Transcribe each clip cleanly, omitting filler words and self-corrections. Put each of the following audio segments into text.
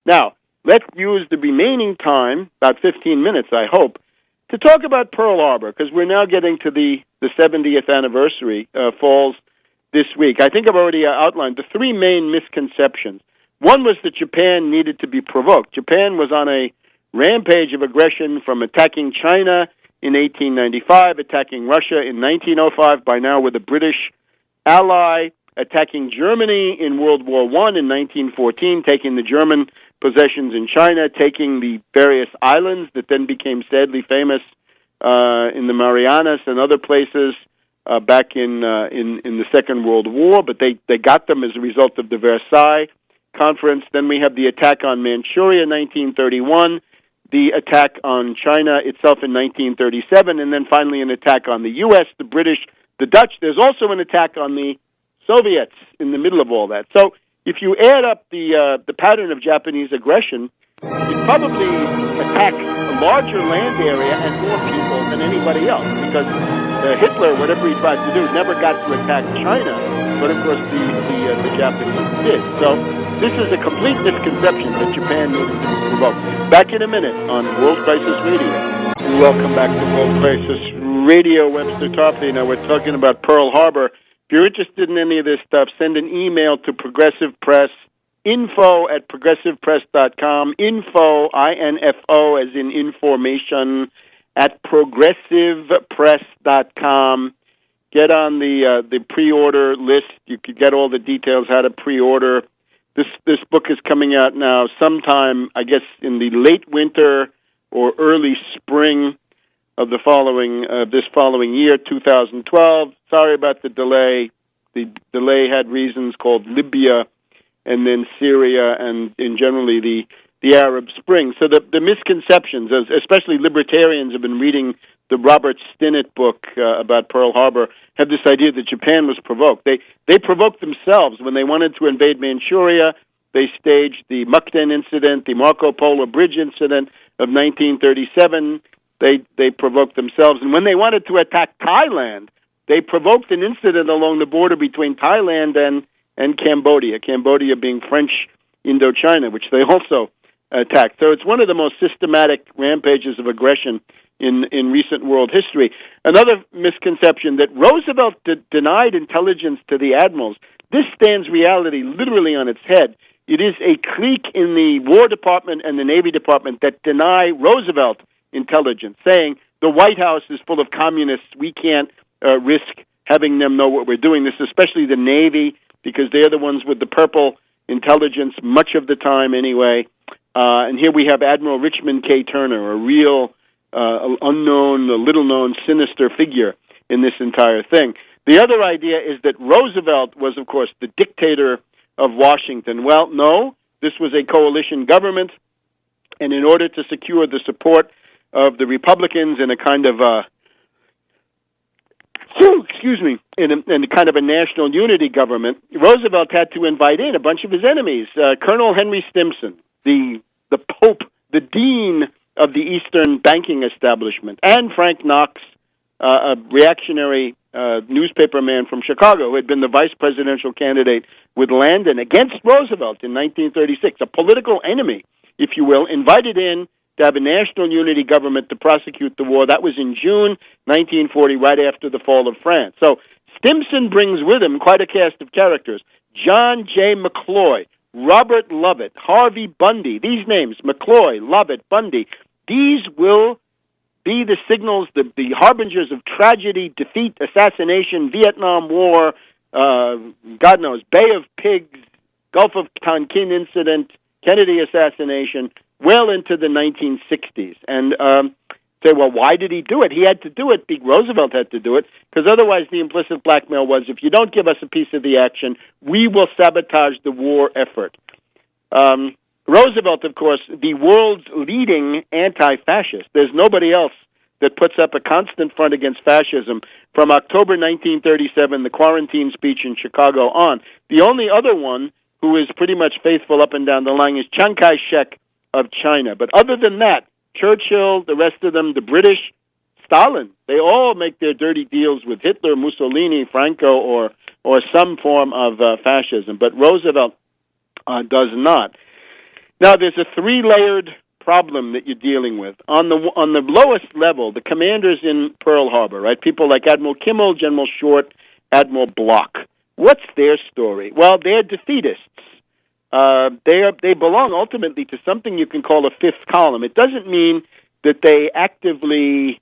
Now, let's use the remaining time, about 15 minutes, I hope, to talk about Pearl Harbor, because we're now getting to the 70th anniversary, falls this week. I think I've already outlined the three main misconceptions. One was that Japan needed to be provoked. Japan was on a rampage of aggression from attacking China in 1895, attacking Russia in 1905, by now with a British ally, attacking Germany in World War I in 1914, taking the German possessions in China, taking the various islands that then became sadly famous in the Marianas and other places back in the Second World War, but they got them as a result of the Versailles Conference. Then we have the attack on Manchuria in 1931, the attack on China itself in 1937, and then finally an attack on the U.S., the British, the Dutch. There's also an attack on the Soviets in the middle of all that. So if you add up the pattern of Japanese aggression, it probably attacked a larger land area and more people than anybody else, because Hitler, whatever he tried to do, never got to attack China, but of course the Japanese did. So this is a complete misconception that Japan needed to be provoked. Back in a minute on World Crisis Radio. Welcome back to World Crisis Radio. Webster Tarpley. Now we're talking about Pearl Harbor. If you're interested in any of this stuff, send an email to Progressive Press, info@progressivepress.com, info, I-N-F-O, as in information, at progressivepress.com. Get on the pre-order list. You could get all the details how to pre-order. This book is coming out now sometime, I guess, in the late winter or early spring of this following year, 2012. Sorry about the delay. The delay had reasons called Libya and then Syria and generally the Arab Spring. So the misconceptions, especially libertarians have been reading the Robert Stinnett book about Pearl Harbor, have this idea that Japan was provoked. They provoked themselves when they wanted to invade Manchuria. They staged the Mukden incident, the Marco Polo Bridge incident of 1937. They provoked themselves. And when they wanted to attack Thailand, they provoked an incident along the border between Thailand and Cambodia, Cambodia being French Indochina, which they also attacked. So it's one of the most systematic rampages of aggression in recent world history. Another misconception that Roosevelt denied intelligence to the admirals. This stands reality literally on its head. It is a clique in the War Department and the Navy Department that deny Roosevelt intelligence, saying the White House is full of communists. We can't risk having them know what we're doing. This is especially the Navy, because they're the ones with the purple intelligence much of the time anyway. And here we have Admiral Richmond K. Turner, a real unknown, little-known, sinister figure in this entire thing. The other idea is that Roosevelt was, of course, the dictator of Washington. Well, no, this was a coalition government, and in order to secure the support of the Republicans in a kind of in a kind of a national unity government, Roosevelt had to invite in a bunch of his enemies. Colonel Henry Stimson, the Pope, the Dean of the Eastern banking establishment, and Frank Knox, a reactionary newspaper man from Chicago who had been the vice presidential candidate with Landon against Roosevelt in 1936, a political enemy, if you will, invited in to have a national unity government to prosecute the war. That was in June 1940, right after the fall of France. So Stimson brings with him quite a cast of characters. John J. McCloy, Robert Lovett, Harvey Bundy. These names, McCloy, Lovett, Bundy, these will be the signals, the harbingers of tragedy, defeat, assassination, Vietnam War, God knows, Bay of Pigs, Gulf of Tonkin incident, Kennedy assassination, well into the 1960s. And say, well, why did he do it? He had to do it, Roosevelt had to do it, because otherwise the implicit blackmail was, if you don't give us a piece of the action, we will sabotage the war effort. Roosevelt, of course, the world's leading anti-fascist. There's nobody else that puts up a constant front against fascism from October 1937, the quarantine speech in Chicago on. The only other one who is pretty much faithful up and down the line is Chiang Kai-shek of China. But other than that, Churchill, the rest of them, the British, Stalin, they all make their dirty deals with Hitler, Mussolini, Franco, or some form of fascism. But Roosevelt does not. Now, there's a three-layered problem that you're dealing with. On the lowest level, the commanders in Pearl Harbor, right? People like Admiral Kimmel, General Short, Admiral Block. What's their story? Well, they're defeatists. They belong ultimately to something you can call a fifth column. It doesn't mean that they actively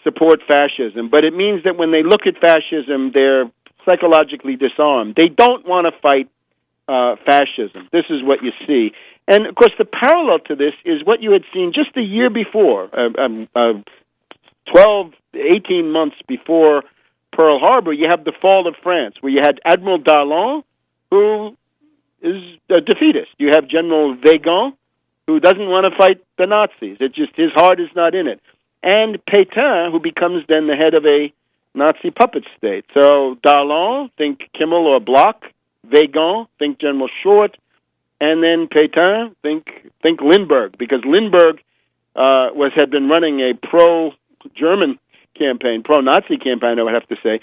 support fascism, but it means that when they look at fascism, they're psychologically disarmed. They don't want to fight fascism. This is what you see. And, of course, the parallel to this is what you had seen just a year before, 12, 18 months before Pearl Harbor. You have the fall of France, where you had Admiral Darlan, who is a defeatist. You have General Weygand, who doesn't want to fight the Nazis. It's just his heart is not in it. And Pétain, who becomes then the head of a Nazi puppet state. So Darlan, think Kimmel or Block. Weygand, think General Short. And then Pétain, think Lindbergh, because Lindbergh had been running a pro-German campaign, pro-Nazi campaign, I would have to say.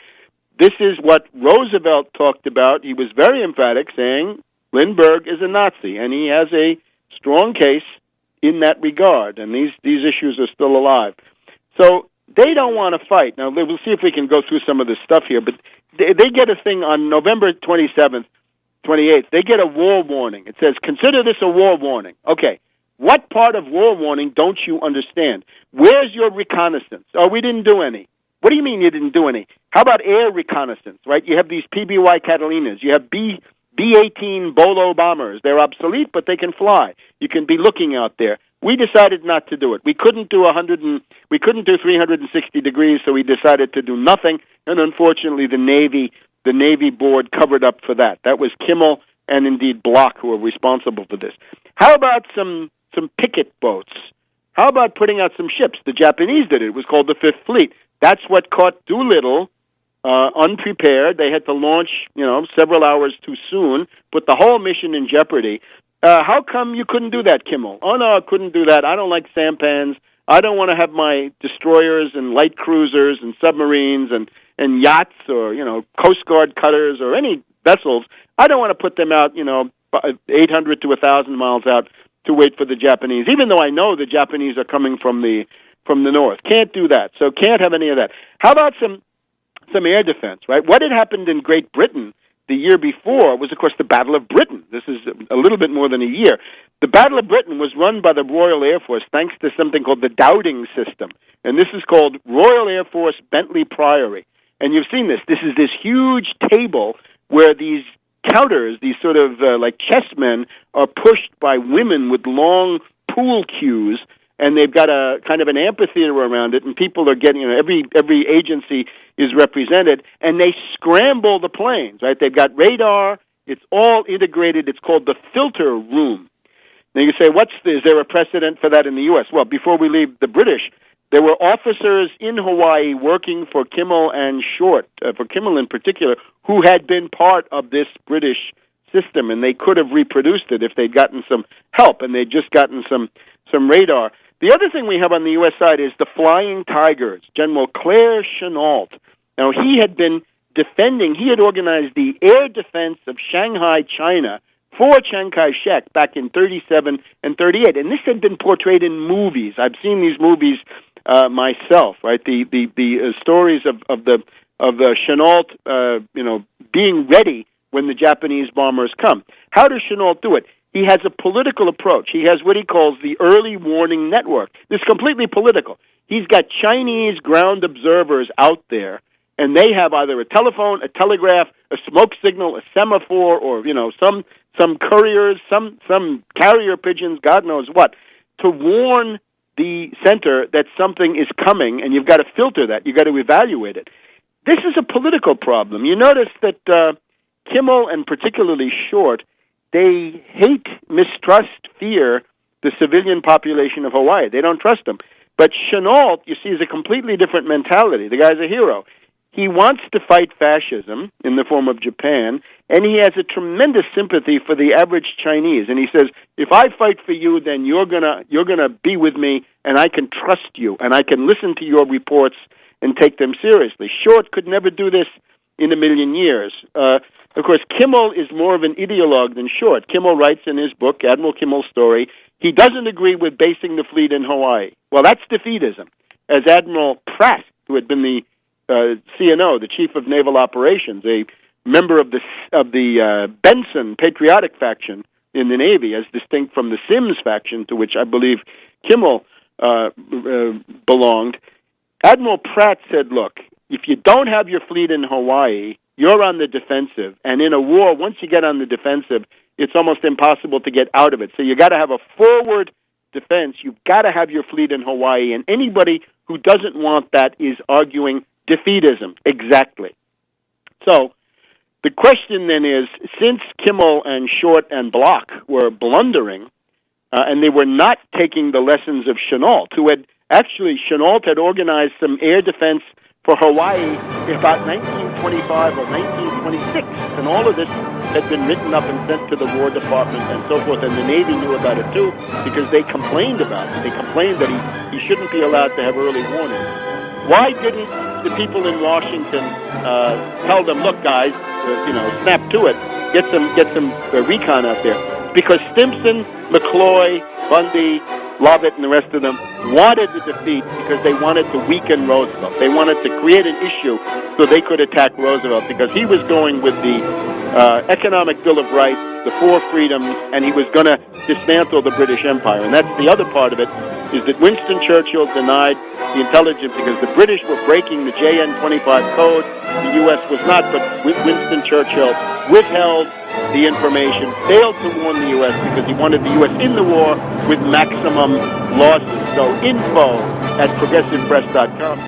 This is what Roosevelt talked about. He was very emphatic, saying Lindbergh is a Nazi, and he has a strong case in that regard, and these issues are still alive. So they don't want to fight. Now, we'll see if we can go through some of this stuff here, but they get a thing on November 27th, 28th, they get a war warning. It says, consider this a war warning. Okay, what part of war warning don't you understand? Where's your reconnaissance? Oh, we didn't do any. What do you mean you didn't do any? How about air reconnaissance, right? You have these PBY Catalinas. You have B-18 Bolo bombers. They're obsolete, but they can fly. You can be looking out there. We decided not to do it. We couldn't do 360 degrees, so we decided to do nothing, and unfortunately the Navy board covered up for that. That was Kimmel and indeed Block who were responsible for this. How about some picket boats? How about putting out some ships? The Japanese did it. It was called the Fifth Fleet. That's what caught Doolittle unprepared. They had to launch, several hours too soon, put the whole mission in jeopardy. How come you couldn't do that, Kimmel? Oh, no, I couldn't do that. I don't like sampans. I don't want to have my destroyers and light cruisers and submarines and yachts or, Coast Guard cutters or any vessels. I don't want to put them out, 800 to 1,000 miles out to wait for the Japanese, even though I know the Japanese are coming from the north. Can't do that. So can't have any of that. How about some air defense, right? What had happened in Great Britain the year before was, of course, the Battle of Britain. This is a little bit more than a year. The Battle of Britain was run by the Royal Air Force thanks to something called the Dowding system. And this is called Royal Air Force Bentley Priory. And you've seen this. This is this huge table where these counters, these sort of like chessmen, are pushed by women with long pool cues, and they've got a kind of an amphitheater around it, and people are getting, every agency is represented, and they scramble the planes, right? They've got radar. It's all integrated. It's called the filter room. Now you say, is there a precedent for that in the U.S.? Well, before we leave the British, there were officers in Hawaii working for Kimmel and Short, for Kimmel in particular, who had been part of this British system, and they could have reproduced it if they'd gotten some help, and they'd just gotten some radar. The other thing we have on the U.S. side is the Flying Tigers, General Claire Chennault. Now, he had organized the air defense of Shanghai, China, for Chiang Kai-shek back in 37 and 38, and this had been portrayed in movies. I've seen these movies myself, right? The stories of the Chennault, being ready when the Japanese bombers come. How does Chennault do it? He has a political approach. He has what he calls the early warning network. It's completely political. He's got Chinese ground observers out there, and they have either a telephone, a telegraph, a smoke signal, a semaphore, or some couriers, some carrier pigeons, God knows what, to warn the center that something is coming, and you've got to filter that. You've got to evaluate it. This is a political problem. You notice that Kimmel, and particularly Short, they hate, mistrust, fear the civilian population of Hawaii. They don't trust them. But Chennault, you see, is a completely different mentality. The guy's a hero. He wants to fight fascism in the form of Japan, and he has a tremendous sympathy for the average Chinese. And he says, if I fight for you, then you're gonna be with me, and I can trust you, and I can listen to your reports and take them seriously. Short could never do this in a million years. Of course, Kimmel is more of an ideologue than Short. Kimmel writes in his book, Admiral Kimmel's Story, he doesn't agree with basing the fleet in Hawaii. Well, that's defeatism. As Admiral Pratt, who had been the CNO, the Chief of Naval Operations, a member of the Benson patriotic faction in the Navy, as distinct from the Sims faction, to which I believe Kimmel belonged, Admiral Pratt said, look, if you don't have your fleet in Hawaii, you're on the defensive. And in a war, once you get on the defensive, it's almost impossible to get out of it. So you got to have a forward defense. You've got to have your fleet in Hawaii. And anybody who doesn't want that is arguing defeatism. Exactly. So the question then is, since Kimmel and Short and Block were blundering, and they were not taking the lessons of Chennault, Chennault had organized some air defense for Hawaii in about 1925 or 1926, and all of this had been written up and sent to the War Department and so forth, and the Navy knew about it too because they complained about it. They complained that he shouldn't be allowed to have early warning. Why didn't the people in Washington tell them, look, guys, snap to it, get some recon out there? Because Stimson, McCloy, Bundy, Lovett, and the rest of them wanted the defeat because they wanted to weaken Roosevelt. They wanted to create an issue so they could attack Roosevelt because he was going with the Economic Bill of Rights, the Four Freedoms, and he was going to dismantle the British Empire. And that's the other part of it, is that Winston Churchill denied the intelligence because the British were breaking the JN-25 code. The U.S. was not, but Winston Churchill withheld the information, failed to warn the U.S. because he wanted the U.S. in the war with maximum losses. So info@progressivepress.com.